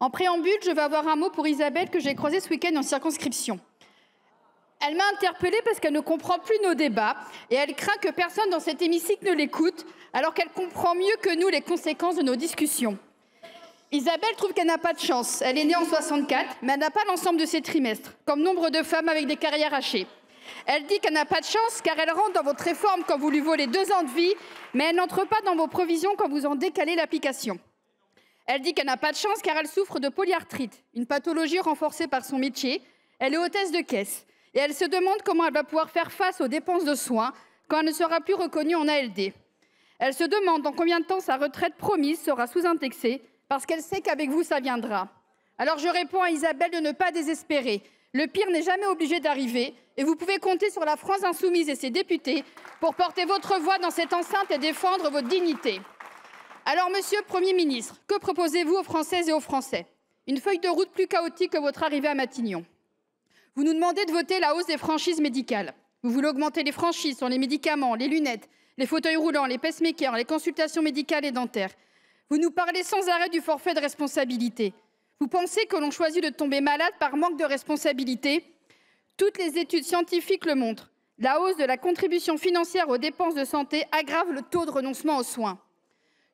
En préambule, je vais avoir un mot pour Isabelle que j'ai croisée ce week-end en circonscription. Elle m'a interpellée parce qu'elle ne comprend plus nos débats et elle craint que personne dans cet hémicycle ne l'écoute, alors qu'elle comprend mieux que nous les conséquences de nos discussions. Isabelle trouve qu'elle n'a pas de chance. Elle est née en 64, mais elle n'a pas l'ensemble de ses trimestres, comme nombre de femmes avec des carrières hachées. Elle dit qu'elle n'a pas de chance car elle rentre dans votre réforme quand vous lui volez 2 ans de vie, mais elle n'entre pas dans vos provisions quand vous en décalez l'application. Elle dit qu'elle n'a pas de chance car elle souffre de polyarthrite, une pathologie renforcée par son métier. Elle est hôtesse de caisse et elle se demande comment elle va pouvoir faire face aux dépenses de soins quand elle ne sera plus reconnue en ALD. Elle se demande dans combien de temps sa retraite promise sera sous-indexée parce qu'elle sait qu'avec vous, ça viendra. Alors je réponds à Isabelle de ne pas désespérer. Le pire n'est jamais obligé d'arriver et vous pouvez compter sur la France insoumise et ses députés pour porter votre voix dans cette enceinte et défendre votre dignité. Alors, Monsieur le Premier ministre, que proposez-vous aux Françaises et aux Français? Une feuille de route plus chaotique que votre arrivée à Matignon. Vous nous demandez de voter la hausse des franchises médicales. Vous voulez augmenter les franchises sur les médicaments, les lunettes, les fauteuils roulants, les pacemakers, les consultations médicales et dentaires. Vous nous parlez sans arrêt du forfait de responsabilité. Vous pensez que l'on choisit de tomber malade par manque de responsabilité? Toutes les études scientifiques le montrent. La hausse de la contribution financière aux dépenses de santé aggrave le taux de renoncement aux soins.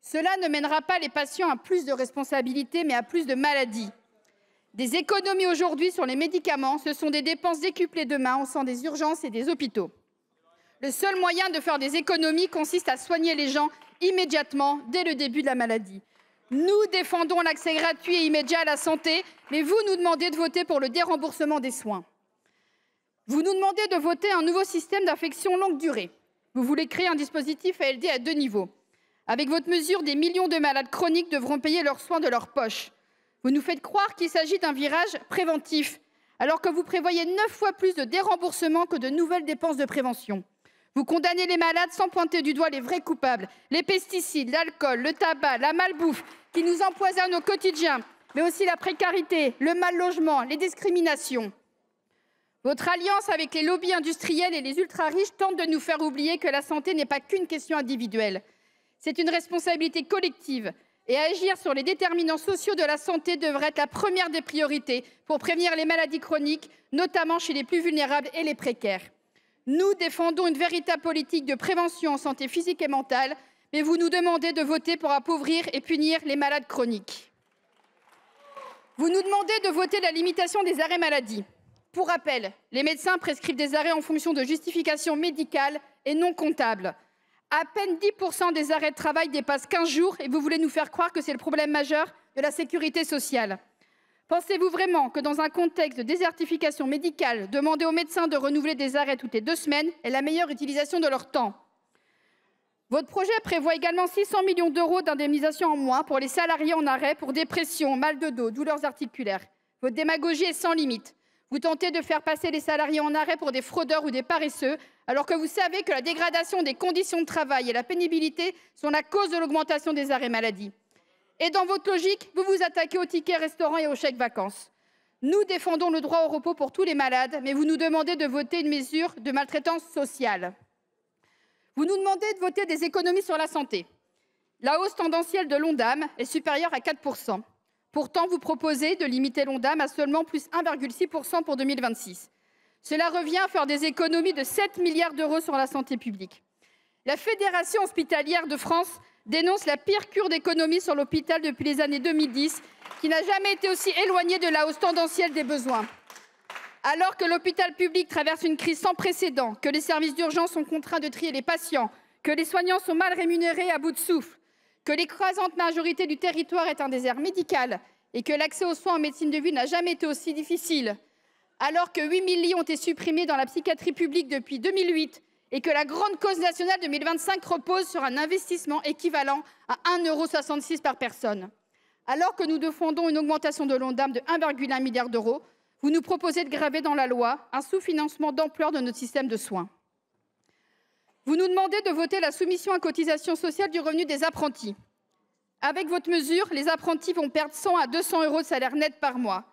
Cela ne mènera pas les patients à plus de responsabilités, mais à plus de maladies. Des économies aujourd'hui sur les médicaments, ce sont des dépenses décuplées demain au sein des urgences et des hôpitaux. Le seul moyen de faire des économies consiste à soigner les gens immédiatement, dès le début de la maladie. Nous défendons l'accès gratuit et immédiat à la santé, mais vous nous demandez de voter pour le déremboursement des soins. Vous nous demandez de voter un nouveau système d'affection longue durée. Vous voulez créer un dispositif ALD à 2 niveaux. Avec votre mesure, des millions de malades chroniques devront payer leurs soins de leur poche. Vous nous faites croire qu'il s'agit d'un virage préventif, alors que vous prévoyez 9 fois plus de déremboursement que de nouvelles dépenses de prévention. Vous condamnez les malades sans pointer du doigt les vrais coupables, les pesticides, l'alcool, le tabac, la malbouffe, qui nous empoisonnent au quotidien, mais aussi la précarité, le mal-logement, les discriminations. Votre alliance avec les lobbies industriels et les ultra-riches tente de nous faire oublier que la santé n'est pas qu'une question individuelle. C'est une responsabilité collective et agir sur les déterminants sociaux de la santé devrait être la première des priorités pour prévenir les maladies chroniques, notamment chez les plus vulnérables et les précaires. Nous défendons une véritable politique de prévention en santé physique et mentale, mais vous nous demandez de voter pour appauvrir et punir les malades chroniques. Vous nous demandez de voter la limitation des arrêts maladie. Pour rappel, les médecins prescrivent des arrêts en fonction de justifications médicales et non comptables. À peine 10% des arrêts de travail dépassent 15 jours et vous voulez nous faire croire que c'est le problème majeur de la sécurité sociale. Pensez-vous vraiment que dans un contexte de désertification médicale, demander aux médecins de renouveler des arrêts toutes les 2 semaines est la meilleure utilisation de leur temps? Votre projet prévoit également 600 millions d'euros d'indemnisation en moins pour les salariés en arrêt pour dépression, mal de dos, douleurs articulaires. Votre démagogie est sans limite. Vous tentez de faire passer les salariés en arrêt pour des fraudeurs ou des paresseux, alors que vous savez que la dégradation des conditions de travail et la pénibilité sont la cause de l'augmentation des arrêts maladie. Et dans votre logique, vous vous attaquez aux tickets restaurants et aux chèques vacances. Nous défendons le droit au repos pour tous les malades, mais vous nous demandez de voter une mesure de maltraitance sociale. Vous nous demandez de voter des économies sur la santé. La hausse tendancielle de l'Ondam est supérieure à 4%. Pourtant, vous proposez de limiter l'Ondam à seulement plus 1,6% pour 2026. Cela revient à faire des économies de 7 milliards d'euros sur la santé publique. La Fédération hospitalière de France dénonce la pire cure d'économie sur l'hôpital depuis les années 2010, qui n'a jamais été aussi éloignée de la hausse tendancielle des besoins. Alors que l'hôpital public traverse une crise sans précédent, que les services d'urgence sont contraints de trier les patients, que les soignants sont mal rémunérés et à bout de souffle, que l'écrasante majorité du territoire est un désert médical et que l'accès aux soins en médecine de ville n'a jamais été aussi difficile, alors que 8 000 lits ont été supprimés dans la psychiatrie publique depuis 2008 et que la grande cause nationale 2025 repose sur un investissement équivalent à 1,66 € par personne. Alors que nous défendons une augmentation de l'Ondam de 1,1 milliard d'euros, vous nous proposez de graver dans la loi un sous-financement d'ampleur de notre système de soins. Vous nous demandez de voter la soumission à cotisation sociale du revenu des apprentis. Avec votre mesure, les apprentis vont perdre 100 à 200 € de salaire net par mois.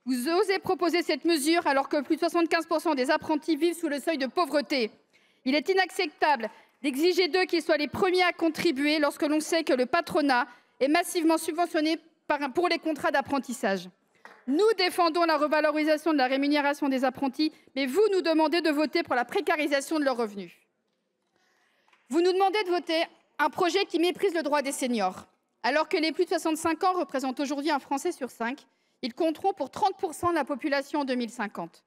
Vous osez proposer cette mesure alors que plus de 75% des apprentis vivent sous le seuil de pauvreté. Il est inacceptable d'exiger d'eux qu'ils soient les premiers à contribuer lorsque l'on sait que le patronat est massivement subventionné pour les contrats d'apprentissage. Nous défendons la revalorisation de la rémunération des apprentis, mais vous nous demandez de voter pour la précarisation de leurs revenus. Vous nous demandez de voter un projet qui méprise le droit des seniors. Alors que les plus de 65 ans représentent aujourd'hui un Français sur 5, ils compteront pour 30% de la population en 2050.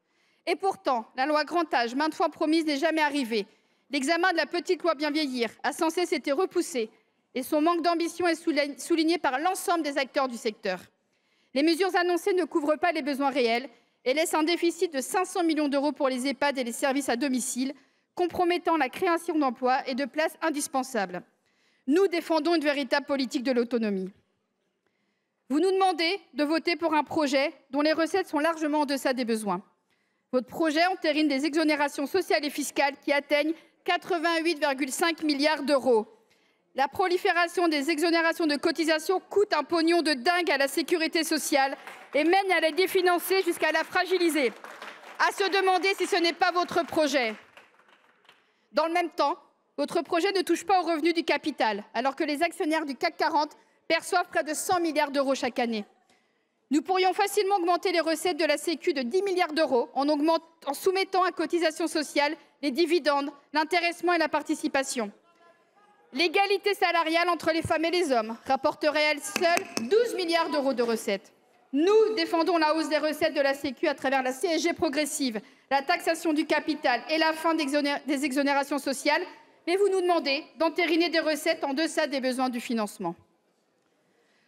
Et pourtant, la loi grand âge, maintes fois promise, n'est jamais arrivée. L'examen de la petite loi bien vieillir a sans cesse été repoussé et son manque d'ambition est souligné par l'ensemble des acteurs du secteur. Les mesures annoncées ne couvrent pas les besoins réels et laissent un déficit de 500 millions d'euros pour les EHPAD et les services à domicile, compromettant la création d'emplois et de places indispensables. Nous défendons une véritable politique de l'autonomie. Vous nous demandez de voter pour un projet dont les recettes sont largement en deçà des besoins. Votre projet entérine des exonérations sociales et fiscales qui atteignent 88,5 milliards d'euros. La prolifération des exonérations de cotisations coûte un pognon de dingue à la sécurité sociale et mène à la définancer jusqu'à la fragiliser. À se demander si ce n'est pas votre projet. Dans le même temps, votre projet ne touche pas aux revenus du capital, alors que les actionnaires du CAC 40 perçoivent près de 100 milliards d'euros chaque année. Nous pourrions facilement augmenter les recettes de la Sécu de 10 milliards d'euros en soumettant à cotisations sociales les dividendes, l'intéressement et la participation. L'égalité salariale entre les femmes et les hommes rapporterait à elle seule 12 milliards d'euros de recettes. Nous défendons la hausse des recettes de la Sécu à travers la CSG progressive, la taxation du capital et la fin des exonérations sociales, mais vous nous demandez d'entériner des recettes en deçà des besoins du financement.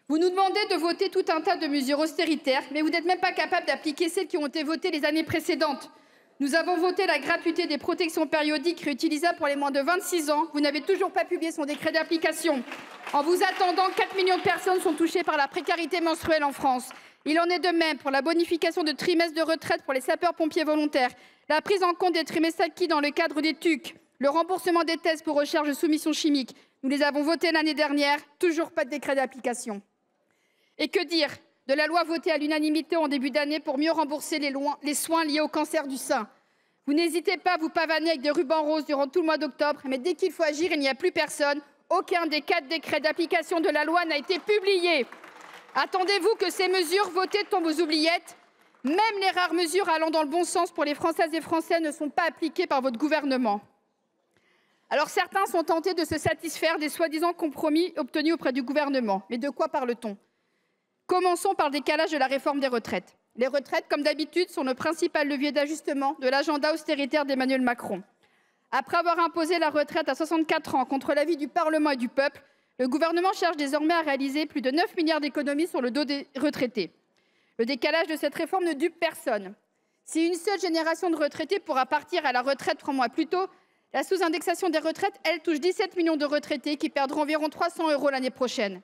Vous nous demandez de voter tout un tas de mesures austéritaires, mais vous n'êtes même pas capable d'appliquer celles qui ont été votées les années précédentes. Nous avons voté la gratuité des protections périodiques réutilisables pour les moins de 26 ans. Vous n'avez toujours pas publié son décret d'application. En vous attendant, 4 millions de personnes sont touchées par la précarité menstruelle en France. Il en est de même pour la bonification de trimestres de retraite pour les sapeurs-pompiers volontaires, la prise en compte des trimestres acquis dans le cadre des TUC, le remboursement des tests pour recherche de soumission chimique. Nous les avons votés l'année dernière, toujours pas de décret d'application. Et que dire de la loi votée à l'unanimité en début d'année pour mieux rembourser les soins liés au cancer du sein? Vous n'hésitez pas à vous pavaner avec des rubans roses durant tout le mois d'octobre, mais dès qu'il faut agir, il n'y a plus personne. Aucun des 4 décrets d'application de la loi n'a été publié. Attendez-vous que ces mesures votées tombent aux oubliettes? Même les rares mesures allant dans le bon sens pour les Françaises et Français ne sont pas appliquées par votre gouvernement. Alors certains sont tentés de se satisfaire des soi-disant compromis obtenus auprès du gouvernement. Mais de quoi parle-t-on? Commençons par le décalage de la réforme des retraites. Les retraites, comme d'habitude, sont le principal levier d'ajustement de l'agenda austéritaire d'Emmanuel Macron. Après avoir imposé la retraite à 64 ans contre l'avis du Parlement et du peuple, le gouvernement cherche désormais à réaliser plus de 9 milliards d'économies sur le dos des retraités. Le décalage de cette réforme ne dupe personne. Si une seule génération de retraités pourra partir à la retraite 3 mois plus tôt, la sous-indexation des retraites, elle, touche 17 millions de retraités qui perdront environ 300 € l'année prochaine.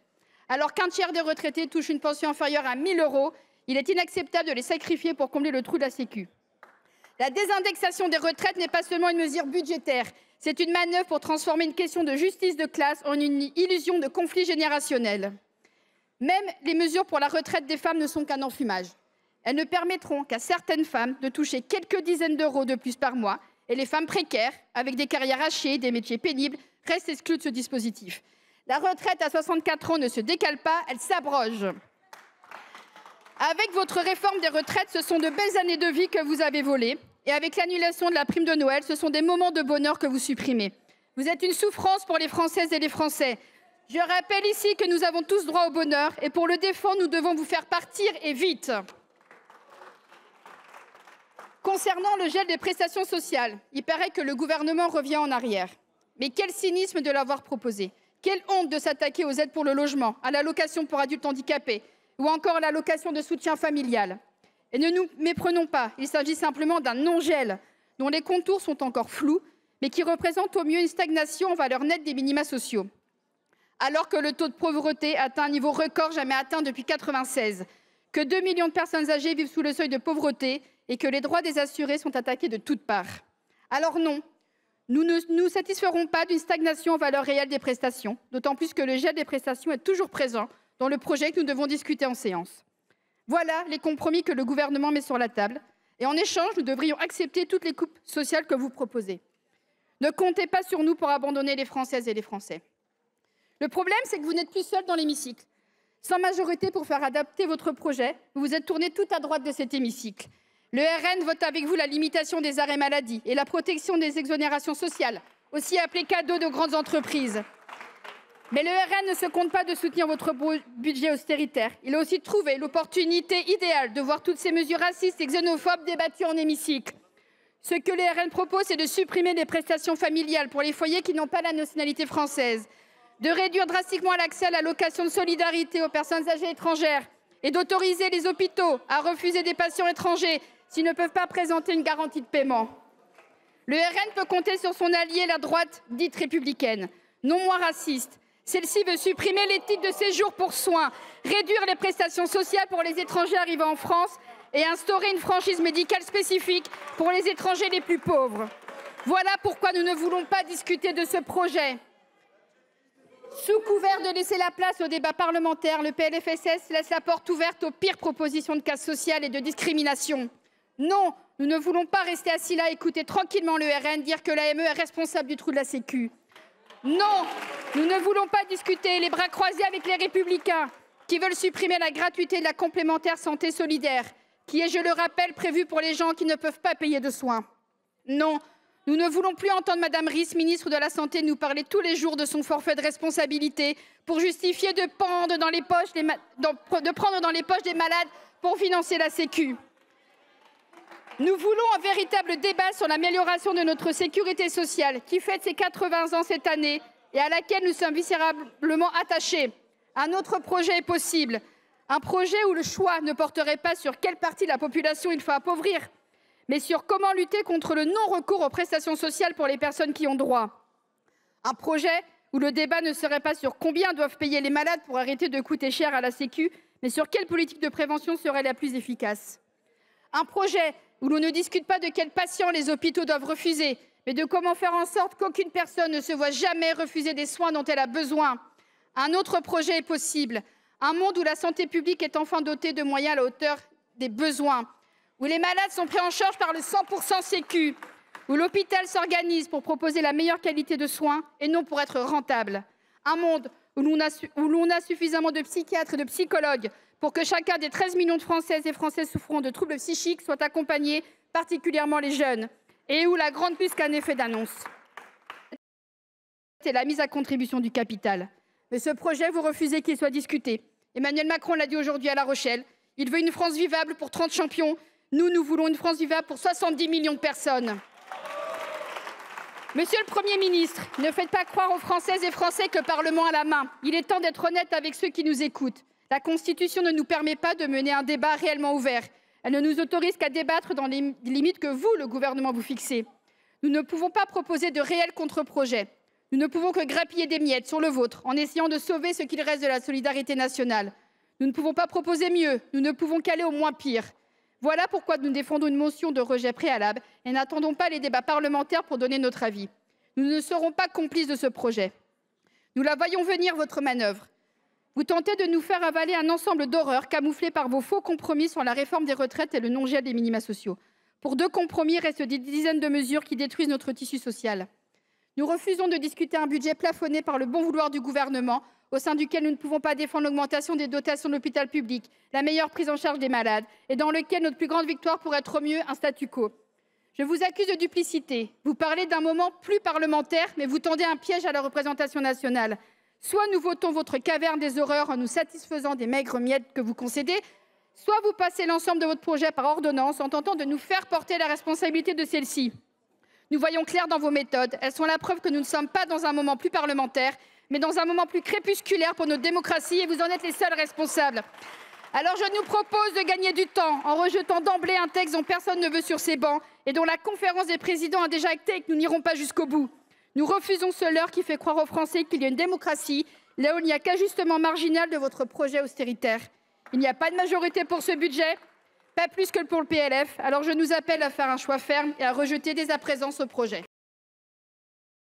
Alors qu'un tiers des retraités touchent une pension inférieure à 1 000 €, il est inacceptable de les sacrifier pour combler le trou de la Sécu. La désindexation des retraites n'est pas seulement une mesure budgétaire, c'est une manœuvre pour transformer une question de justice de classe en une illusion de conflit générationnel. Même les mesures pour la retraite des femmes ne sont qu'un enfumage. Elles ne permettront qu'à certaines femmes de toucher quelques dizaines d'euros de plus par mois, et les femmes précaires, avec des carrières hachées, des métiers pénibles, restent exclues de ce dispositif. La retraite à 64 ans ne se décale pas, elle s'abroge. Avec votre réforme des retraites, ce sont de belles années de vie que vous avez volées. Et avec l'annulation de la prime de Noël, ce sont des moments de bonheur que vous supprimez. Vous êtes une souffrance pour les Françaises et les Français. Je rappelle ici que nous avons tous droit au bonheur et pour le défendre, nous devons vous faire partir et vite. Concernant le gel des prestations sociales, il paraît que le gouvernement revient en arrière. Mais quel cynisme de l'avoir proposé. Quelle honte de s'attaquer aux aides pour le logement, à l'allocation pour adultes handicapés ou encore à l'allocation de soutien familial. Et ne nous méprenons pas, il s'agit simplement d'un non-gel dont les contours sont encore flous, mais qui représente au mieux une stagnation en valeur nette des minima sociaux. Alors que le taux de pauvreté atteint un niveau record jamais atteint depuis 1996, que 2 millions de personnes âgées vivent sous le seuil de pauvreté et que les droits des assurés sont attaqués de toutes parts. Alors non, nous ne nous satisferons pas d'une stagnation en valeur réelle des prestations, d'autant plus que le gel des prestations est toujours présent dans le projet que nous devons discuter en séance. Voilà les compromis que le gouvernement met sur la table. Et en échange, nous devrions accepter toutes les coupes sociales que vous proposez. Ne comptez pas sur nous pour abandonner les Françaises et les Français. Le problème, c'est que vous n'êtes plus seuls dans l'hémicycle. Sans majorité pour faire adapter votre projet, vous vous êtes tourné tout à droite de cet hémicycle. Le RN vote avec vous la limitation des arrêts maladie et la protection des exonérations sociales, aussi appelées cadeaux de grandes entreprises. Mais le RN ne se compte pas de soutenir votre budget austéritaire. Il a aussi trouvé l'opportunité idéale de voir toutes ces mesures racistes et xénophobes débattues en hémicycle. Ce que le RN propose, c'est de supprimer les prestations familiales pour les foyers qui n'ont pas la nationalité française, de réduire drastiquement l'accès à l'allocation de solidarité aux personnes âgées étrangères et d'autoriser les hôpitaux à refuser des patients étrangers s'ils ne peuvent pas présenter une garantie de paiement. Le RN peut compter sur son allié, la droite dite républicaine, non moins raciste. Celle-ci veut supprimer les titres de séjour pour soins, réduire les prestations sociales pour les étrangers arrivant en France et instaurer une franchise médicale spécifique pour les étrangers les plus pauvres. Voilà pourquoi nous ne voulons pas discuter de ce projet. Sous couvert de laisser la place au débat parlementaire, le PLFSS laisse la porte ouverte aux pires propositions de casse sociale et de discrimination. Non, nous ne voulons pas rester assis là et écouter tranquillement le RN dire que l'AME est responsable du trou de la Sécu. Non, nous ne voulons pas discuter les bras croisés avec les Républicains qui veulent supprimer la gratuité de la complémentaire santé solidaire, qui est, je le rappelle, prévue pour les gens qui ne peuvent pas payer de soins. Non, nous ne voulons plus entendre Mme Risse, ministre de la Santé, nous parler tous les jours de son forfait de responsabilité pour justifier de prendre dans les poches des malades pour financer la Sécu. Nous voulons un véritable débat sur l'amélioration de notre sécurité sociale qui fête ses 80 ans cette année et à laquelle nous sommes viscéralement attachés. Un autre projet est possible, un projet où le choix ne porterait pas sur quelle partie de la population il faut appauvrir, mais sur comment lutter contre le non-recours aux prestations sociales pour les personnes qui ont droit. Un projet où le débat ne serait pas sur combien doivent payer les malades pour arrêter de coûter cher à la Sécu, mais sur quelle politique de prévention serait la plus efficace. Un projet où l'on ne discute pas de quels patients les hôpitaux doivent refuser, mais de comment faire en sorte qu'aucune personne ne se voie jamais refuser des soins dont elle a besoin. Un autre projet est possible, un monde où la santé publique est enfin dotée de moyens à la hauteur des besoins, où les malades sont pris en charge par le 100% Sécu, où l'hôpital s'organise pour proposer la meilleure qualité de soins et non pour être rentable. Un monde où l'on a suffisamment de psychiatres et de psychologues pour que chacun des 13 millions de Françaises et Français souffrant de troubles psychiques soit accompagné, particulièrement les jeunes, et où la grande plus qu'un effet d'annonce, c'est la mise à contribution du capital. Mais ce projet, vous refusez qu'il soit discuté. Emmanuel Macron l'a dit aujourd'hui à La Rochelle. Il veut une France vivable pour 30 champions. Nous voulons une France vivable pour 70 millions de personnes. Monsieur le Premier ministre, ne faites pas croire aux Françaises et Français que le Parlement a la main. Il est temps d'être honnête avec ceux qui nous écoutent. La Constitution ne nous permet pas de mener un débat réellement ouvert. Elle ne nous autorise qu'à débattre dans les limites que vous, le gouvernement, vous fixez. Nous ne pouvons pas proposer de réels contre-projets. Nous ne pouvons que grappiller des miettes sur le vôtre en essayant de sauver ce qu'il reste de la solidarité nationale. Nous ne pouvons pas proposer mieux. Nous ne pouvons qu'aller au moins pire. Voilà pourquoi nous défendons une motion de rejet préalable et n'attendons pas les débats parlementaires pour donner notre avis. Nous ne serons pas complices de ce projet. Nous la voyons venir, votre manœuvre. Vous tentez de nous faire avaler un ensemble d'horreurs camouflées par vos faux compromis sur la réforme des retraites et le non-gel des minima sociaux. Pour 2 compromis, restent des dizaines de mesures qui détruisent notre tissu social. Nous refusons de discuter un budget plafonné par le bon vouloir du gouvernement, au sein duquel nous ne pouvons pas défendre l'augmentation des dotations de l'hôpital public, la meilleure prise en charge des malades, et dans lequel notre plus grande victoire pourrait être au mieux un statu quo. Je vous accuse de duplicité. Vous parlez d'un moment plus parlementaire, mais vous tendez un piège à la représentation nationale. Soit nous votons votre caverne des horreurs en nous satisfaisant des maigres miettes que vous concédez, soit vous passez l'ensemble de votre projet par ordonnance en tentant de nous faire porter la responsabilité de celle-ci. Nous voyons clair dans vos méthodes. Elles sont la preuve que nous ne sommes pas dans un moment plus parlementaire, mais dans un moment plus crépusculaire pour notre démocratie, et vous en êtes les seuls responsables. Alors je nous propose de gagner du temps en rejetant d'emblée un texte dont personne ne veut sur ces bancs et dont la conférence des présidents a déjà acté et que nous n'irons pas jusqu'au bout. Nous refusons ce leurre qui fait croire aux Français qu'il y a une démocratie, là où il n'y a qu'ajustement marginal de votre projet austéritaire. Il n'y a pas de majorité pour ce budget, pas plus que pour le PLF. Alors je nous appelle à faire un choix ferme et à rejeter dès à présent ce projet.